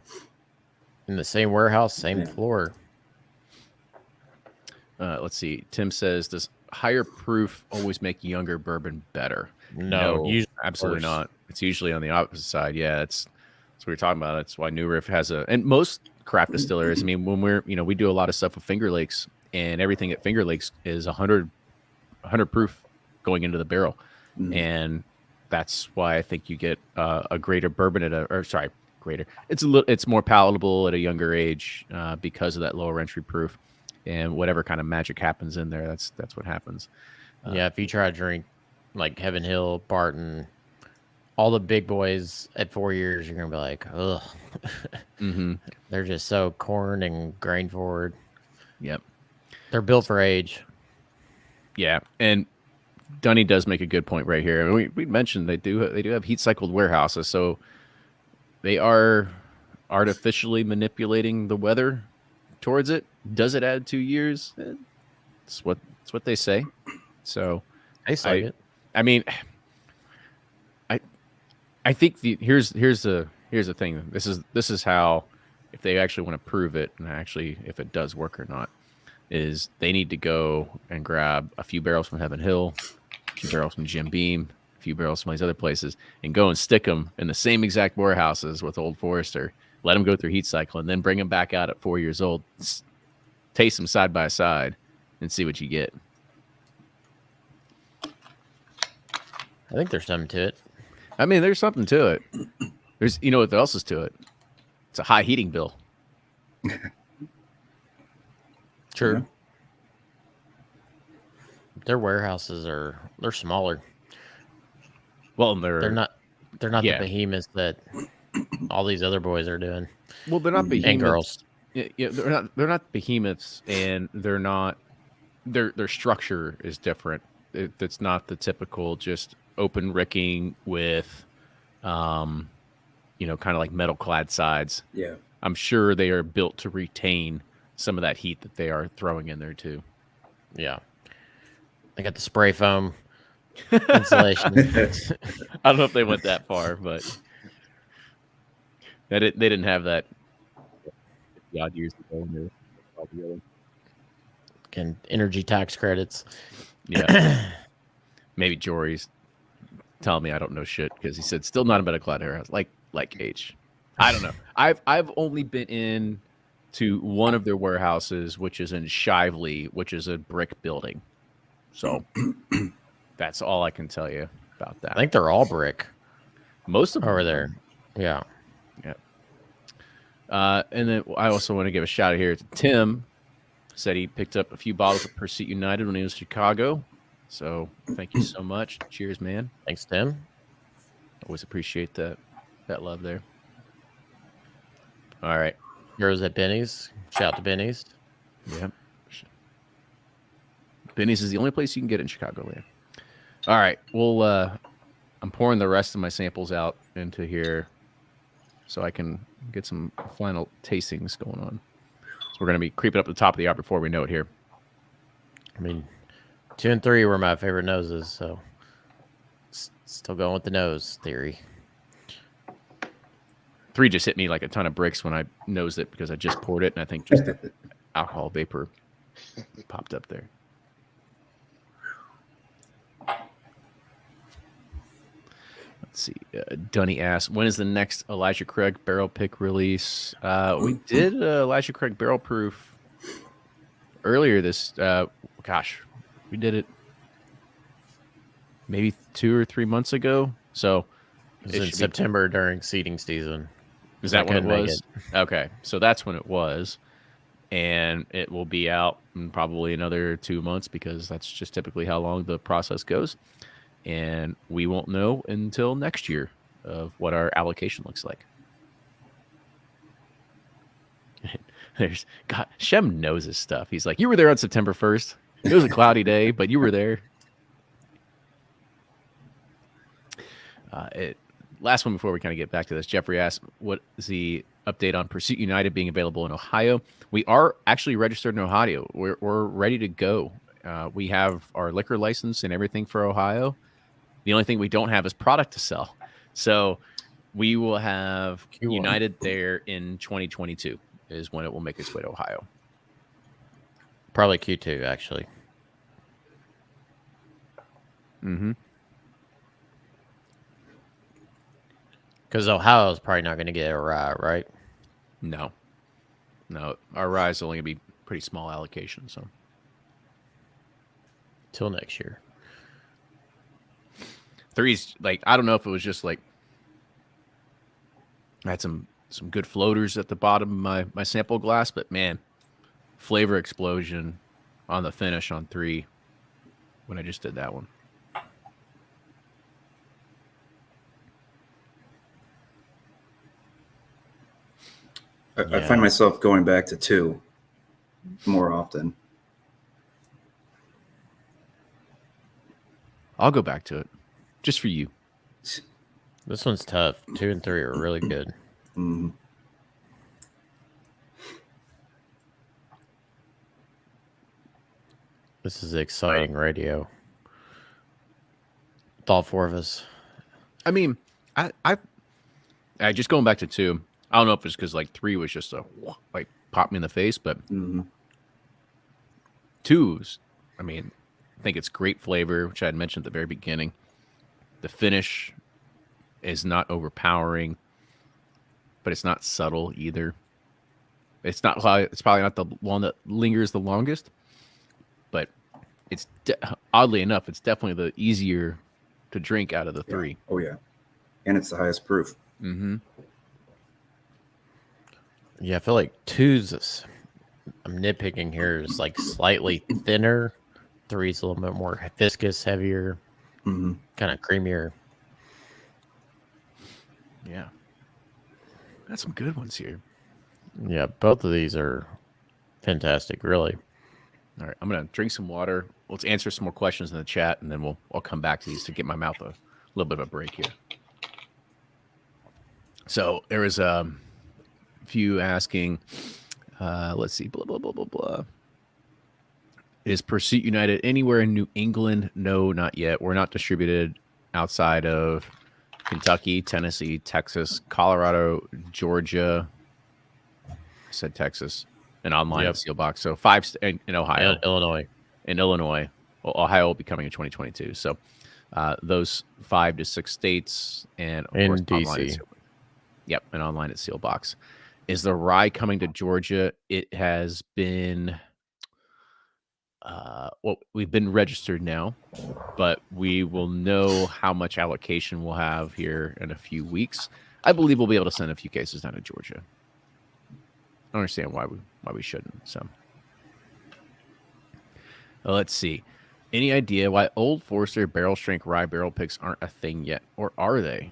warehouse, same floor. Let's see. Tim says, does higher proof always make younger bourbon better? No, usually absolutely worse. not. It's usually on the opposite side. Yeah, that's what we're talking about. That's why New Riff has and most craft distilleries. I mean, when we do a lot of stuff with Finger Lakes, and everything at Finger Lakes is 100 proof going into the barrel, and that's why I think you get a greater bourbon greater. It's more palatable at a younger age because of that lower entry proof, and whatever kind of magic happens in there, that's what happens. Yeah, if you try to drink like Heaven Hill, Barton, all the big boys at 4 years, you're gonna be like, ugh. They're just so corn and grain forward. Yep. They're built for age. Yeah, and Dunny does make a good point right here. I mean, we mentioned they do have heat cycled warehouses, so they are artificially manipulating the weather towards it. Does it add 2 years? It's what they say. So Tastes like it. I mean, I think here's the thing. This is how, if they actually want to prove it, and actually if it does work or not, is they need to go and grab a few barrels from Heaven Hill, a few barrels from Jim Beam, a few barrels from these other places, and go and stick them in the same exact warehouses with Old Forester. Let them go through heat cycle, and then bring them back out at 4 years old. Taste them side by side, and see what you get. I think there's something to it. I mean, there's something to it. There's, what else is to it? It's a high heating bill. True. Yeah. Their warehouses they're smaller. Well, They're not the yeah. behemoths that all these other boys are doing. Well, they're not Mhm. behemoths. And girls. Yeah, they're not behemoths, and they're not. Their structure is different. It's not the typical just open ricking with, kind of like metal clad sides. Yeah. I'm sure they are built to retain some of that heat that they are throwing in there too. Yeah. They got the spray foam insulation. I don't know if they went that far, but they didn't have that 50 odd years ago when they were all together. And energy tax credits. Yeah. Maybe Jory's telling me I don't know shit because he said still not a metal clad warehouse. Like H. I don't know. I've only been in to one of their warehouses, which is in Shively, which is a brick building. So that's all I can tell you about that. I think they're all brick Most of them over there. Yeah. And then I also want to give a shout out here to Tim. Said he picked up a few bottles of Pursuit United when he was in Chicago. So thank you so much. Cheers, man. Thanks, Tim. Always appreciate that love there. All right. Heroes at Benny's. Shout out to Benny's. Yeah. Benny's is the only place you can get in Chicagoland. All right. Well, I'm pouring the rest of my samples out into here so I can get some final tastings going on. So we're going to be creeping up the top of the hour before we know it here. I mean, 2 and 3 were my favorite noses, so still going with the nose theory. 3 just hit me like a ton of bricks when I nosed it because I just poured it, and I think just the alcohol vapor popped up there. Let's see. Dunny asked, when is the next Elijah Craig barrel pick release? We did Elijah Craig barrel proof earlier this. We did it maybe 2 or 3 months ago. So It was in September during seeding season. Is that when it was? Okay, so that's when it was, and it will be out in probably another 2 months because that's just typically how long the process goes. And we won't know until next year of what our allocation looks like. Shem knows his stuff. He's like, you were there on September 1st. It was a cloudy day, but you were there. Last one before we kind of get back to this. Jeffrey asked, what is the update on Pursuit United being available in Ohio? We are actually registered in Ohio. We're ready to go. We have our liquor license and everything for Ohio. The only thing we don't have is product to sell. So we will have Q1. United there in 2022 is when it will make its way to Ohio. Probably Q2, actually. Mm-hmm. Because Ohio's probably not going to get a rye, right? No. Our rye is only going to be pretty small allocation. So Till next year. 3's like, I don't know if it was just like I had some good floaters at the bottom of my sample glass, but man, flavor explosion on the finish on 3 when I just did that one. I find myself going back to 2 more often. I'll go back to it just for you. This one's tough. 2 and 3 are really good. Mm. This is exciting radio. With all 4 of us. I mean, I just going back to 2. I don't know if it's because like 3 was just a like pop me in the face, but 2's, I mean, I think it's great flavor, which I had mentioned at the very beginning. The finish is not overpowering, but it's not subtle either. It's probably not the one that lingers the longest, but it's oddly enough, it's definitely the easier to drink out of the 3. Oh yeah, and it's the highest proof. Mm-hmm. Yeah, I feel like 2's I'm nitpicking here, is like slightly thinner. 3's a little bit more viscous, heavier, Mm-hmm. kind of creamier. Yeah. Got some good ones here. Yeah, both of these are fantastic, really. All right, I'm gonna drink some water. Let's answer some more questions in the chat, and then I'll come back to these to get my mouth a little bit of a break here. So there was a few asking. Let's see. Blah blah blah blah blah. Is Pursuit United anywhere in New England? No, not yet. We're not distributed outside of Kentucky, Tennessee, Texas, Colorado, Georgia. I said Texas, and online at Sealbox. So 5 in Ohio, Illinois. In Illinois, well, Ohio will be coming in 2022. So those 5 to 6 states, and of course DC. Yep, and online at Sealbox. Is the rye coming to Georgia? It has been. Well, we've been registered now, but we will know how much allocation we'll have here in a few weeks. I believe we'll be able to send a few cases down to Georgia. I don't understand why we shouldn't. So let's see. Any idea why Old Forester barrel strength rye barrel picks aren't a thing yet, or are they?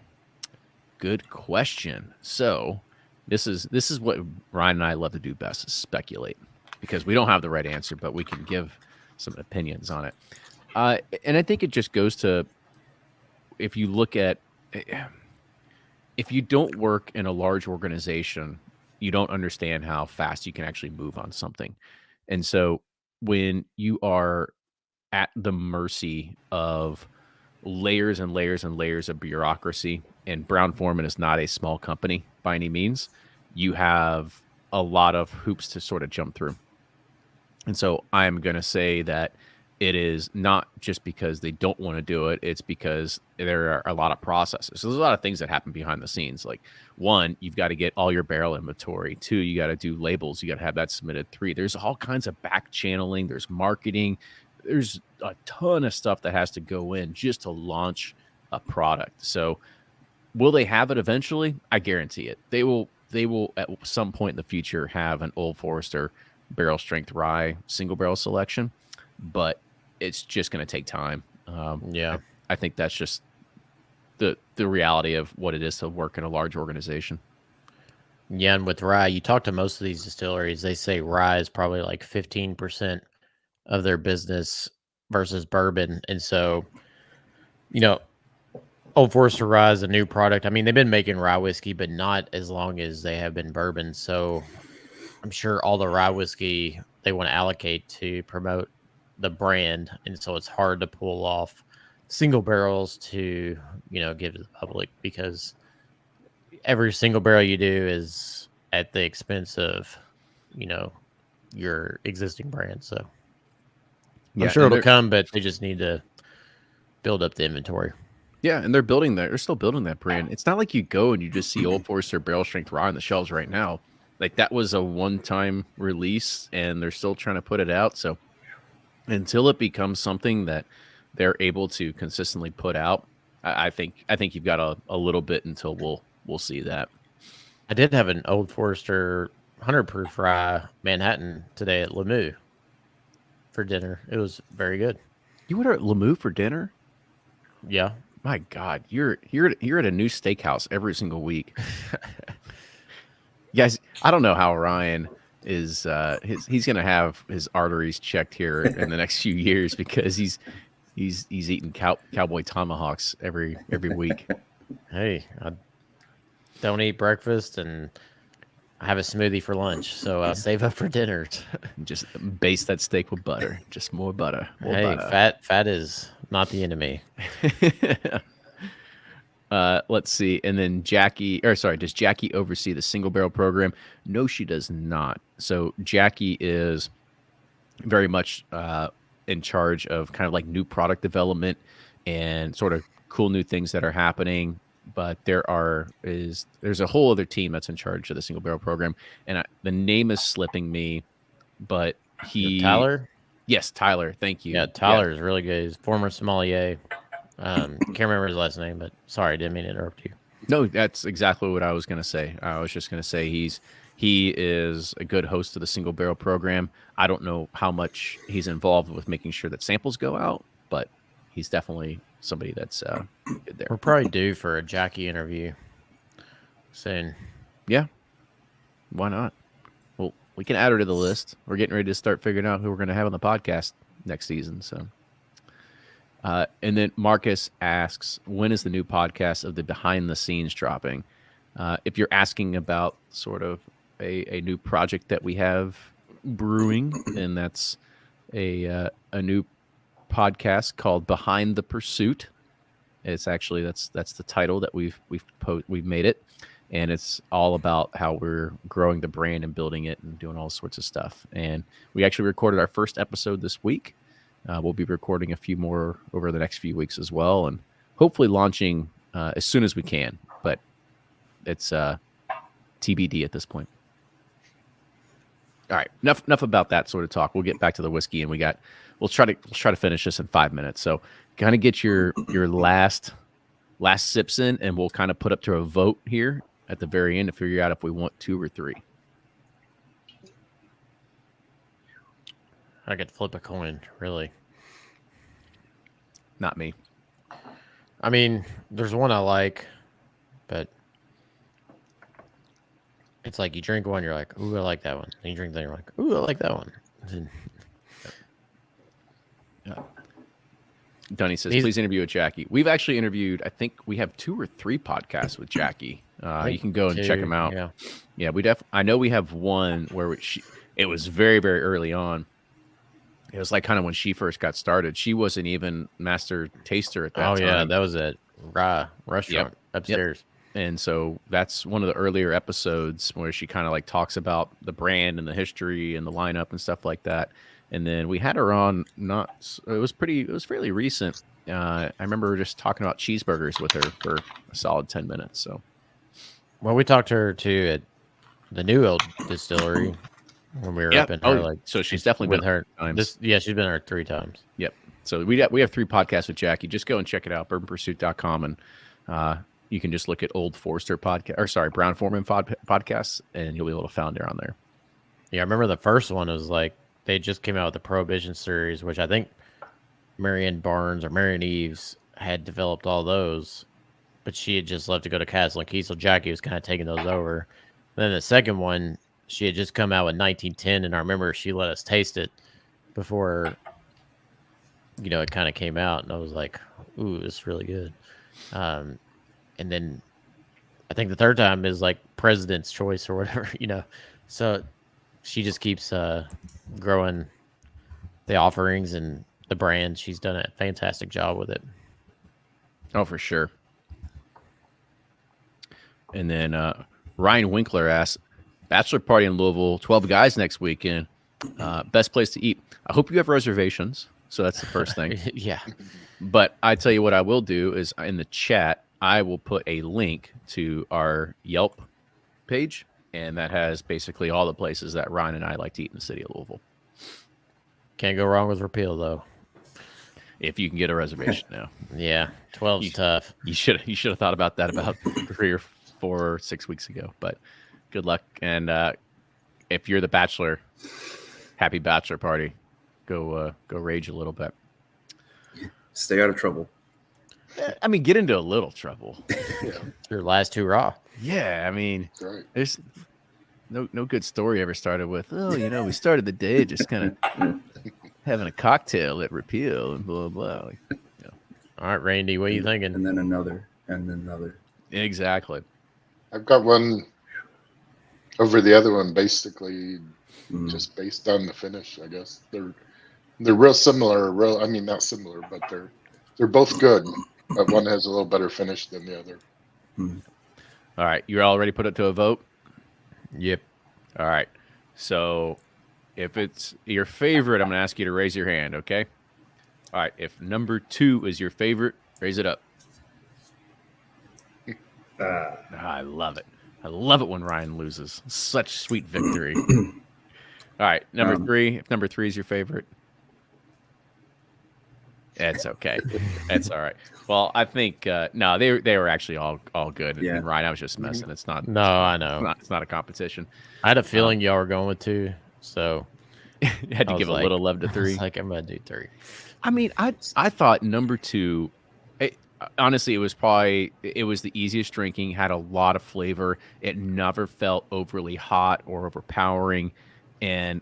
Good question. So this is what Ryan and I love to do best, is speculate, because we don't have the right answer, but we can give some opinions on it. And I think it just goes to, if you look at, if you don't work in a large organization, you don't understand how fast you can actually move on something. And so when you are at the mercy of layers and layers and layers of bureaucracy, and Brown-Forman is not a small company by any means, you have a lot of hoops to sort of jump through. And so I'm going to say that it is not just because they don't want to do it. It's because there are a lot of processes. So there's a lot of things that happen behind the scenes. Like, 1, you've got to get all your barrel inventory. 2, you got to do labels. You got to have that submitted. 3, there's all kinds of back channeling. There's marketing. There's a ton of stuff that has to go in just to launch a product. So will they have it eventually? I guarantee it. They will at some point in the future have an Old Forester barrel strength rye single barrel selection, but it's just going to take time. I think that's just the reality of what it is to work in a large organization. Yeah, and with rye, you talk to most of these distilleries, they say rye is probably like 15% of their business versus bourbon. And so, Old Forester rye is a new product. I mean, they've been making rye whiskey, but not as long as they have been bourbon. So I'm sure all the rye whiskey they want to allocate to promote the brand. And so it's hard to pull off single barrels to, give to the public, because every single barrel you do is at the expense of, your existing brand. So I'm sure it'll come, but they just need to build up the inventory. Yeah, and they're still building that brand. It's not like you go and you just see Old Forester barrel strength rye on the shelves right now. Like, that was a one-time release, and they're still trying to put it out. So until it becomes something that they're able to consistently put out, I think you've got a little bit until we'll see that. I did have an Old Forester 100 proof rye Manhattan today at Lemieux for dinner. It was very good. You were at Lemieux for dinner? Yeah. My God, you're at a new steakhouse every single week. Guys, I don't know how Ryan is. He's going to have his arteries checked here in the next few years, because he's eating cowboy tomahawks every week. Hey, I don't eat breakfast, and I have a smoothie for lunch, so I'll save up for dinner. Just baste that steak with butter, just more butter. Fat is not the enemy. Let's see. And then does Jackie oversee the single barrel program? No, she does not. So Jackie is very much in charge of kind of like new product development and sort of cool new things that are happening. But there's a whole other team that's in charge of the single barrel program, and the name is slipping me, but Tyler. Yes, Tyler. Thank you. Yeah, Tyler is really good. He's former sommelier. Can't remember his last name, but sorry, didn't mean to interrupt you. No, that's exactly what I was going to say. I was just going to say He is a good host of the single barrel program. I don't know how much he's involved with making sure that samples go out, but he's definitely somebody that's good there. We're probably due for a Jackie interview soon. Yeah, why not? Well, we can add her to the list. We're getting ready to start figuring out who we're going to have on the podcast next season. So, and then Marcus asks, when is the new podcast of the behind the scenes dropping? If you're asking about sort of a new project that we have brewing, and that's a new podcast called Behind the Pursuit. It's actually that's the title that we've made it, and it's all about how we're growing the brand and building it and doing all sorts of stuff. And we actually recorded our first episode this week. We'll be recording a few more over the next few weeks as well, and hopefully launching as soon as we can. But it's TBD at this point. All right, enough about that sort of talk. We'll get back to the whiskey, and we'll try to finish this in 5 minutes. So kind of get your last sips in, and we'll kind of put up to a vote here at the very end to figure out if we want 2 or 3. I could flip a coin, really. Not me. I mean, there's one I like, but it's like you drink one, you're like, ooh, I like that one. And you drink that, you're like, ooh, I like that one. Dunny says, please interview with Jackie. We've actually interviewed, I think we have 2 or 3 podcasts with Jackie. You can go and check them out. Yeah, I know we have one where it was very, very early on. It was like kind of when she first got started. She wasn't even master taster at that time. Oh, yeah, that was at Rye Restaurant upstairs. Yep. And so that's one of the earlier episodes where she kind of like talks about the brand and the history and the lineup and stuff like that. And then we had her on. It was fairly recent. I remember just talking about cheeseburgers with her for a solid 10 minutes. So, well, we talked to her too at the New Old Distillery when we were up in her. So she's definitely with her. She's been there 3 times. Yep. So we have 3 podcasts with Jackie. Just go and check it out, bourbonpursuit.com, and you can just look at Old Forester Brown Forman podcasts, and you'll be able to find her on there. Yeah, I remember the first one was like they just came out with the Prohibition series, which I think Marianne Barnes or Marianne Eves had developed all those, but she had just left to go to Castle and Key, so Jackie was kind of taking those over. Then the second one, she had just come out with 1910, and I remember she let us taste it before, it kind of came out, and I was like, ooh, it's really good. And then I think the third time is like President's Choice or whatever, So she just keeps growing the offerings and the brand. She's done a fantastic job with it. Oh, for sure. And then Ryan Winkler asks, bachelor party in Louisville, 12 guys next weekend. Best place to eat. I hope you have reservations. So that's the first thing. Yeah. But I tell you what I will do is in the chat, I will put a link to our Yelp page, and that has basically all the places that Ryan and I like to eat in the city of Louisville. Can't go wrong with Repeal, though. If you can get a reservation now. Yeah, 12's tough. You should have thought about that about 3 or 4 or 6 weeks ago. But good luck, and if you're the bachelor, happy bachelor party. Go rage a little bit. Stay out of trouble. I mean, get into a little trouble. Your last hurrah. Yeah, I mean, Right. there's no good story ever started with, we started the day just kind of having a cocktail at Repeal and blah, blah, blah. All right, Randy, what are you thinking? And then another, and then another. Exactly. I've got one over the other one, basically just based on the finish, I guess. They're real similar, not similar, but they're both good, but one has a little better finish than the other. All right, you're all ready to put it to a vote? Yep. All right. So if it's your favorite, I'm going to ask you to raise your hand, okay? All right. If number 2 is your favorite, raise it up. I love it. I love it when Ryan loses. Such sweet victory. All right. Number 3. If number 3 is your favorite. It's okay. It's all right. Well, I think no, they were actually all good. Yeah. And Ryan, I was just messing. It's not. No, I know. It's not a competition. I had a feeling y'all were going with 2, so You had to I was give a like- little love to I 3. was like, I'm gonna do 3. I mean, I thought number 2. Honestly, it was the easiest drinking. Had a lot of flavor. It never felt overly hot or overpowering. And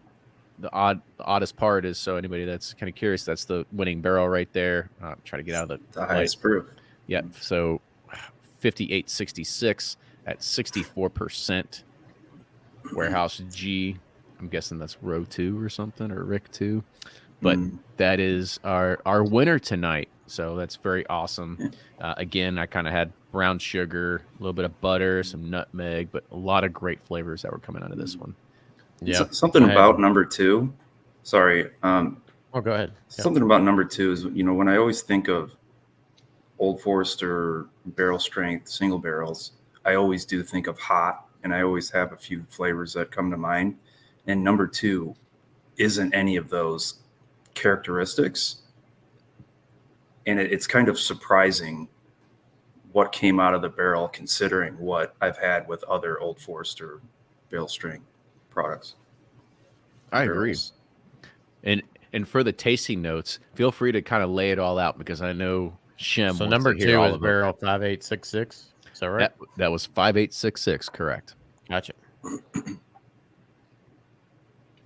the oddest part is, so anybody that's kind of curious, that's the winning barrel right there. Try to get out of The highest proof. Yeah. So 58.66 at 64% warehouse G. I'm guessing that's row 2 or something, or Rick 2. But that is our winner tonight. So that's very awesome. Again, I kind of had brown sugar, a little bit of butter, some nutmeg, but a lot of great flavors that were coming out of this one. Yeah. Something about number 2. Sorry. Oh, go ahead. Yeah. Something about number 2 is, when I always think of Old Forester barrel strength single barrels, I always do think of hot, and I always have a few flavors that come to mind. And number 2 isn't any of those characteristics. And it's kind of surprising what came out of the barrel, considering what I've had with other Old Forester barrel strength products. I agree. And for the tasting notes, feel free to kind of lay it all out, because I know Shem. So wants number to hear 2 all is of it. barrel 5866. Is that right? That was 5866, correct? Gotcha.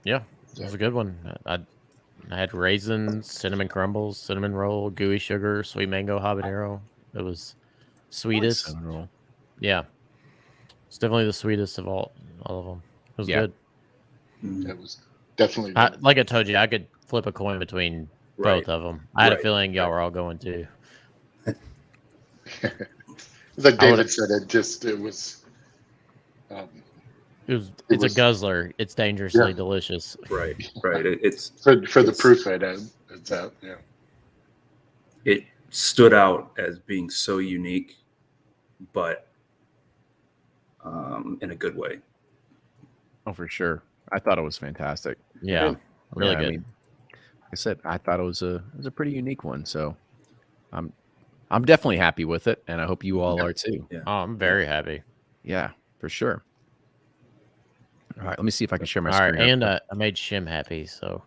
Yeah, it was a good one. I had raisins, cinnamon crumbles, cinnamon roll, gooey sugar, sweet mango habanero. It was sweetest. Cinnamon roll. Yeah, it's definitely the sweetest of all of them. It was good. That was definitely Like I told you, I could flip a coin between both of them. I had a feeling y'all were all going to. like David said. It was. It's a guzzler. It's dangerously delicious. Right. It's for the proof it's out. Yeah. It stood out as being so unique, but in a good way. Oh, for sure. I thought it was fantastic. Yeah, really Yeah, good. I mean, like I said, I thought it was a pretty unique one. So I'm definitely happy with it, and I hope you all are too. Yeah. Oh, I'm very happy. Yeah, for sure. All right, let me see if I can share my All screen. right, and I made Shim happy. So,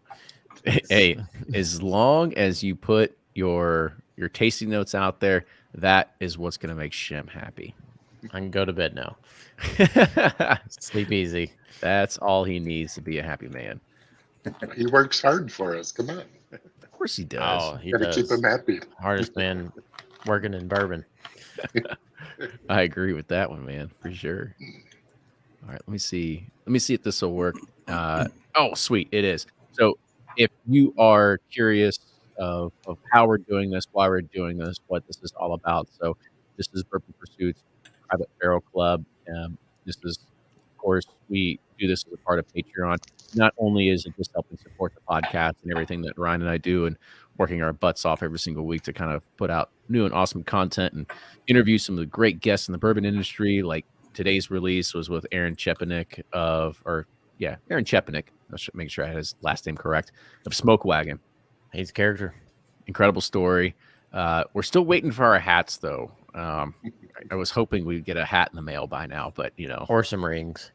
Hey, as long as you put your tasting notes out there, that is what's going to make Shem happy. I can go to bed now. Sleep easy. That's all he needs to be a happy man. He works hard for us. Come on, Of course he does. Oh, he gotta keep does. him happy. Hardest man working in bourbon. I agree with that one, man, for sure. All right, let me see if this will work. Oh, sweet, it is. So if you are curious of how we're doing this, why we're doing this, what this is all about, so this is Bourbon Pursuit's Private Barrel Club. This is, of course, we do this as a part of Patreon. Not only is it just helping support the podcast and everything that Ryan and I do, and working our butts off every single week to kind of put out new and awesome content and interview some of the great guests in the bourbon industry. Like today's release was with Aaron Chepanik Aaron Chepanik. I should make sure I had his last name correct, of Smoke Wagon. He's a character. Incredible story. We're still waiting for our hats, though. I was hoping we'd get a hat in the mail by now, but Or some rings.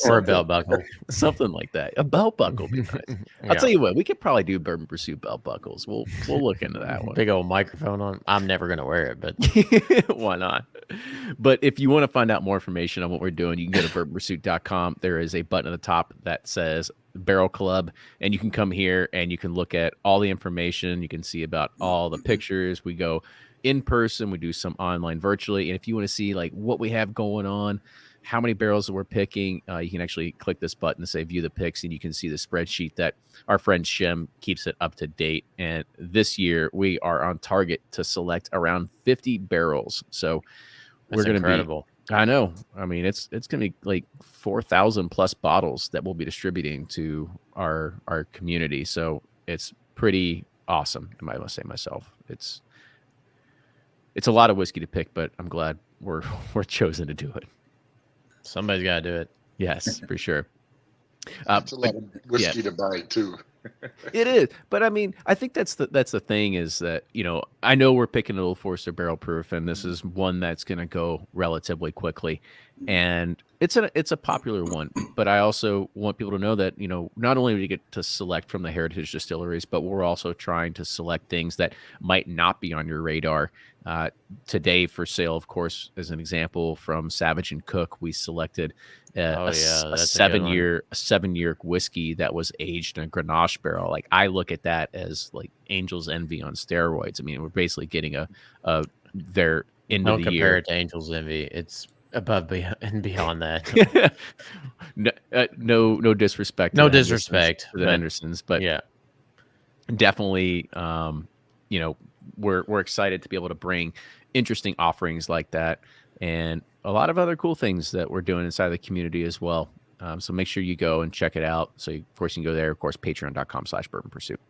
Or a belt buckle. Something like that. A belt buckle would be nice. I'll tell you what, we could probably do Bourbon Pursuit belt buckles. We'll look into that one. Big old microphone on. I'm never gonna wear it, but why not? But if you want to find out more information on what we're doing, you can go to bourbonpursuit.com. There is a button at the top that says Barrel Club, and you can come here and you can look at all the information. You can see about all the pictures. We go in person, we do some online virtually, and if you want to see like what we have going on, how many barrels that we're picking, you can actually click this button to say view the picks, and you can see the spreadsheet that our friend Shem keeps it up to date. And this year we are on target to select around 50 barrels. So we're going to be, I know. I mean, it's going to be like 4,000 plus bottles that we'll be distributing to our community. So it's pretty awesome. I must say myself, it's a lot of whiskey to pick, but I'm glad we're chosen to do it. Somebody's got to do it. Yes, for sure. It's a lot of whiskey to buy too. It is, but I mean, I think that's the thing is that I know we're picking a Old Forester barrel proof, and this is one that's going to go relatively quickly, and it's a popular one. But I also want people to know that not only do you get to select from the heritage distilleries, but we're also trying to select things that might not be on your radar. Today for sale, of course, as an example, from Savage and Cook, we selected Oh a yeah, that's a good one. 7 year whiskey that was aged in a Grenache barrel. Like I look at that as like Angel's Envy on steroids. I mean, we're basically getting a their end of Don't the compare year. it to Angel's Envy. It's above and beyond that. No disrespect. No To the Hendersons- disrespect, to the but Hendersons, but yeah. definitely, we're excited to be able to bring interesting offerings like that, and a lot of other cool things that we're doing inside the community as well. So make sure you go and check it out. So of course you can go there. Of course, patreon.com/bourbon pursuit.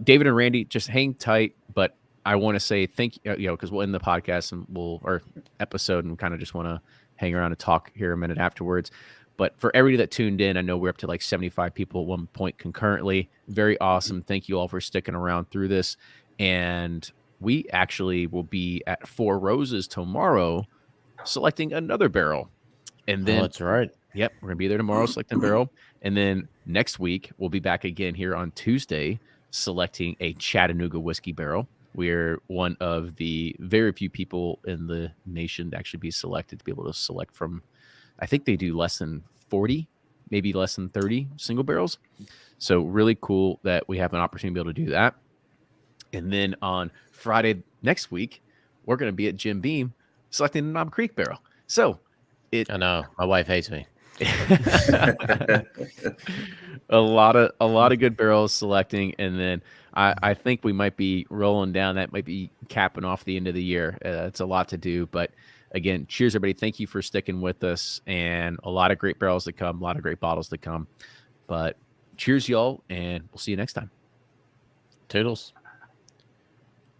David and Randy, just hang tight. But I want to say thank you, because we'll end the podcast and or episode and kind of just want to hang around and talk here a minute afterwards. But for everybody that tuned in, I know we're up to like 75 people at one point concurrently. Very awesome. Thank you all for sticking around through this. And we actually will be at Four Roses tomorrow selecting another barrel. And then That's right. Yep, we're gonna be there tomorrow selecting barrel, and then next week we'll be back again here on Tuesday selecting a Chattanooga whiskey barrel. We're one of the very few people in the nation to actually be selected to be able to select from. I think they do less than 40, maybe less than 30 single barrels. So really cool that we have an opportunity to be able to do that. And then on Friday next week, we're going to be at Jim Beam selecting the Knob Creek barrel. So I know my wife hates me. a lot of good barrels selecting, and then I think we might be rolling down. That might be capping off the end of the year. It's a lot to do, but again, cheers, everybody. Thank you for sticking with us, and a lot of great barrels to come, a lot of great bottles to come. But cheers, y'all, and we'll see you next time. Toodles.